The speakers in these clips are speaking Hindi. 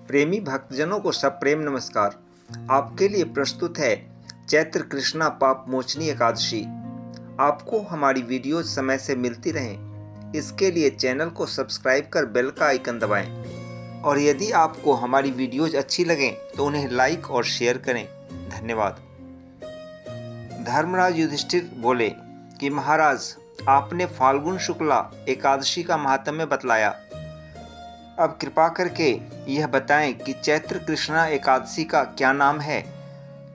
प्रेमी भक्तजनों को सप्रेम नमस्कार। आपके लिए प्रस्तुत है चैत्र कृष्णा पाप मोचनी एकादशी। आपको हमारी वीडियो समय से मिलती रहें, इसके लिए चैनल को सब्सक्राइब कर बेल का आइकन दबाएं। और यदि आपको हमारी वीडियोज अच्छी लगें तो उन्हें लाइक और शेयर करें। धन्यवाद। धर्मराज युधिष्ठिर बोले कि महाराज, आपने फाल्गुन शुक्ला एकादशी का महात्म्य बतलाया, अब कृपा करके यह बताएं कि चैत्र कृष्णा एकादशी का क्या नाम है,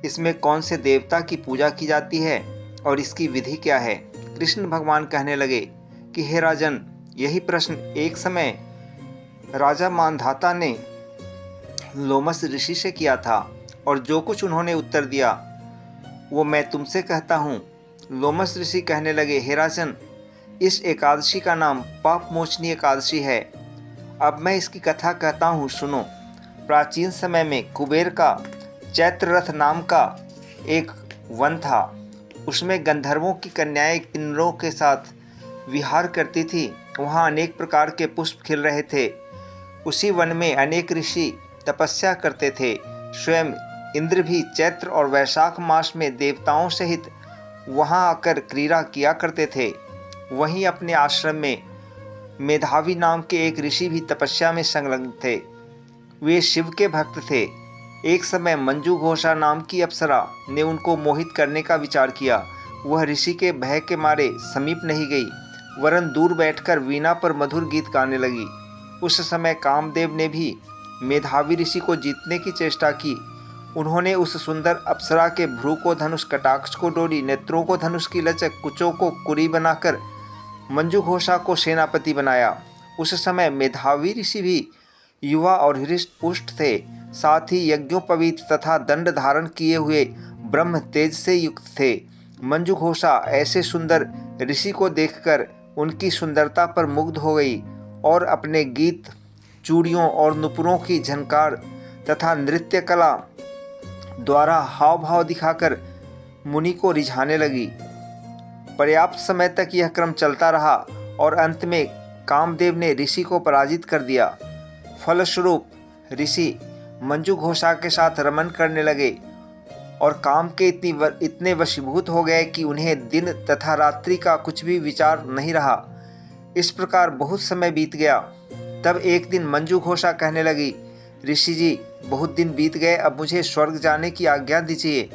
इसमें कौन से देवता की पूजा की जाती है और इसकी विधि क्या है। कृष्ण भगवान कहने लगे कि हे राजन, यही प्रश्न एक समय राजा मानधाता ने लोमस ऋषि से किया था और जो कुछ उन्होंने उत्तर दिया वो मैं तुमसे कहता हूँ। लोमस ऋषि कहने लगे, हे राजन, इस एकादशी का नाम पाप मोचनी एकादशी है। अब मैं इसकी कथा कहता हूँ, सुनो। प्राचीन समय में कुबेर का चैत्ररथ नाम का एक वन था। उसमें गंधर्वों की कन्याएं किन्नरों के साथ विहार करती थी। वहाँ अनेक प्रकार के पुष्प खिल रहे थे। उसी वन में अनेक ऋषि तपस्या करते थे। स्वयं इंद्र भी चैत्र और वैशाख मास में देवताओं सहित वहाँ आकर क्रीड़ा किया करते थे। वहीं अपने आश्रम में मेधावी नाम के एक ऋषि भी तपस्या में संलग्न थे। वे शिव के भक्त थे। एक समय मंजू घोषा नाम की अप्सरा ने उनको मोहित करने का विचार किया। वह ऋषि के भय के मारे समीप नहीं गई, वरन दूर बैठकर वीणा पर मधुर गीत गाने लगी। उस समय कामदेव ने भी मेधावी ऋषि को जीतने की चेष्टा की। उन्होंने उस सुंदर अप्सरा के भ्रू को धनुष, कटाक्ष को डोरी, नेत्रों को धनुष की लचक, कुचों को कुरी बनाकर मंजू घोषा को सेनापति बनाया। उस समय मेधावी ऋषि भी युवा और हृष्ट पुष्ट थे, साथ ही यज्ञोपवीत तथा दंड धारण किए हुए ब्रह्म तेज से युक्त थे। मंजू घोषा ऐसे सुंदर ऋषि को देखकर उनकी सुंदरता पर मुग्ध हो गई और अपने गीत, चूड़ियों और नुपुरों की झनकार तथा नृत्य कला द्वारा हाव भाव दिखाकर मुनि को रिझाने लगी। पर्याप्त समय तक यह क्रम चलता रहा और अंत में कामदेव ने ऋषि को पराजित कर दिया। फलस्वरूप ऋषि मंजू घोषा के साथ रमन करने लगे और काम के इतने वशीभूत हो गए कि उन्हें दिन तथा रात्रि का कुछ भी विचार नहीं रहा। इस प्रकार बहुत समय बीत गया। तब एक दिन मंजू घोषा कहने लगी, ऋषि जी, बहुत दिन बीत गए, अब मुझे स्वर्ग जाने की आज्ञा दीजिए।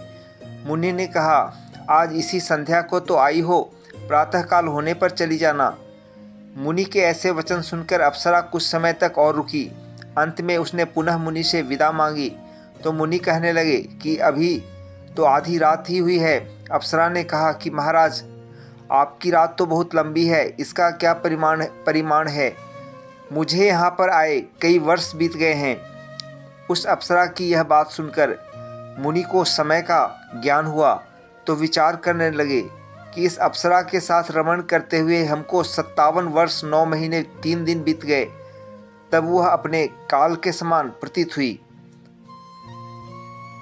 मुनि ने कहा, आज इसी संध्या को तो आई हो, प्रातःकाल होने पर चली जाना। मुनि के ऐसे वचन सुनकर अप्सरा कुछ समय तक और रुकी। अंत में उसने पुनः मुनि से विदा मांगी तो मुनि कहने लगे कि अभी तो आधी रात ही हुई है। अप्सरा ने कहा कि महाराज, आपकी रात तो बहुत लंबी है, इसका क्या परिमाण है। मुझे यहाँ पर आए कई वर्ष बीत गए हैं। उस अप्सरा की यह बात सुनकर मुनि को समय का ज्ञान हुआ तो विचार करने लगे कि इस अप्सरा के साथ रमण करते हुए हमको 57 वर्ष 9 महीने 3 दिन बीत गए। तब वह अपने काल के समान प्रतीत हुई।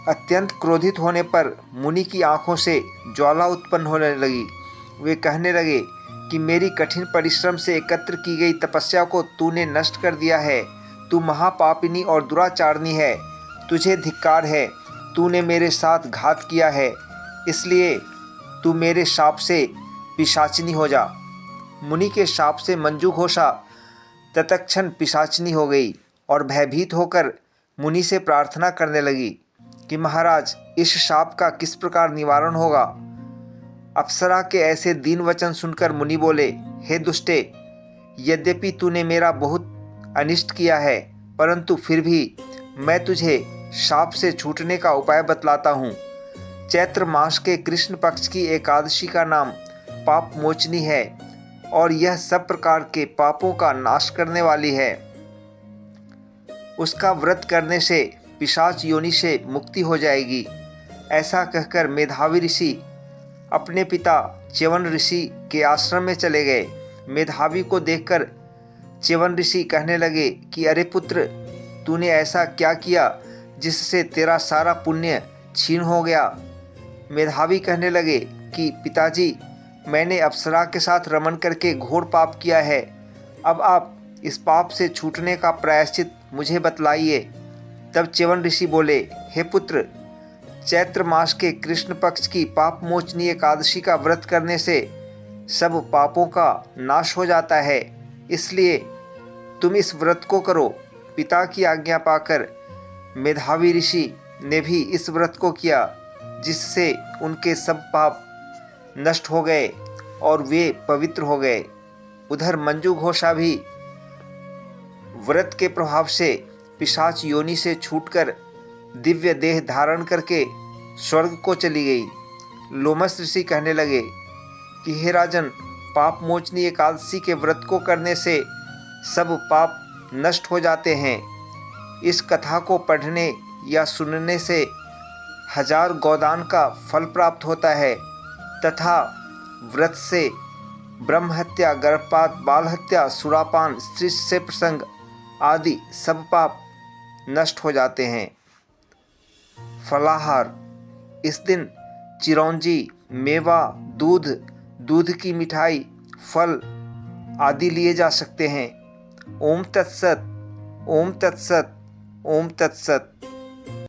अत्यंत क्रोधित होने पर मुनि की आंखों से ज्वाला उत्पन्न होने लगी। वे कहने लगे कि मेरी कठिन परिश्रम से एकत्र की गई तपस्या को तूने नष्ट कर दिया है। तू महापापिनी और दुराचारणी है। तुझे धिक्कार है। तूने मेरे साथ घात किया है, इसलिए तू मेरे शाप से पिशाचिनी हो जा। मुनि के शाप से मंजू घोषा तत्क्षण पिशाचिनी हो गई और भयभीत होकर मुनि से प्रार्थना करने लगी कि महाराज, इस शाप का किस प्रकार निवारण होगा। अप्सरा के ऐसे दीन वचन सुनकर मुनि बोले, हे दुष्टे, यद्यपि तूने मेरा बहुत अनिष्ट किया है, परंतु फिर भी मैं तुझे शाप से छूटने का उपाय बतलाता हूँ। चैत्र मास के कृष्ण पक्ष की एकादशी का नाम पाप मोचनी है और यह सब प्रकार के पापों का नाश करने वाली है। उसका व्रत करने से पिशाच योनि से मुक्ति हो जाएगी। ऐसा कहकर मेधावी ऋषि अपने पिता च्यवन ऋषि के आश्रम में चले गए। मेधावी को देखकर च्यवन ऋषि कहने लगे कि अरे पुत्र, तूने ऐसा क्या किया जिससे तेरा सारा पुण्य छीन हो गया। मेधावी कहने लगे कि पिताजी, मैंने अप्सरा के साथ रमन करके घोर पाप किया है। अब आप इस पाप से छूटने का प्रायश्चित मुझे बतलाइए। तब च्यवन ऋषि बोले, हे पुत्र, चैत्र मास के कृष्ण पक्ष की पाप मोचनी एकादशी का व्रत करने से सब पापों का नाश हो जाता है, इसलिए तुम इस व्रत को करो। पिता की आज्ञा पाकर मेधावी ऋषि ने भी इस व्रत को किया, जिससे उनके सब पाप नष्ट हो गए और वे पवित्र हो गए। उधर मंजू घोषा भी व्रत के प्रभाव से पिशाच योनि से छूटकर दिव्य देह धारण करके स्वर्ग को चली गई। लोमस ऋषि कहने लगे कि हे राजन, पाप मोचनी एकादशी के व्रत को करने से सब पाप नष्ट हो जाते हैं। इस कथा को पढ़ने या सुनने से 1000 गोदान का फल प्राप्त होता है तथा व्रत से ब्रह्म हत्या, गर्भपात, बाल हत्या, सुरापान, स्त्री से प्रसंग आदि सब पाप नष्ट हो जाते हैं। फलाहार: इस दिन चिरौंजी, मेवा, दूध, दूध की मिठाई, फल आदि लिए जा सकते हैं। ओम तत्सत, ओम तत्सत, ओम तत्सत।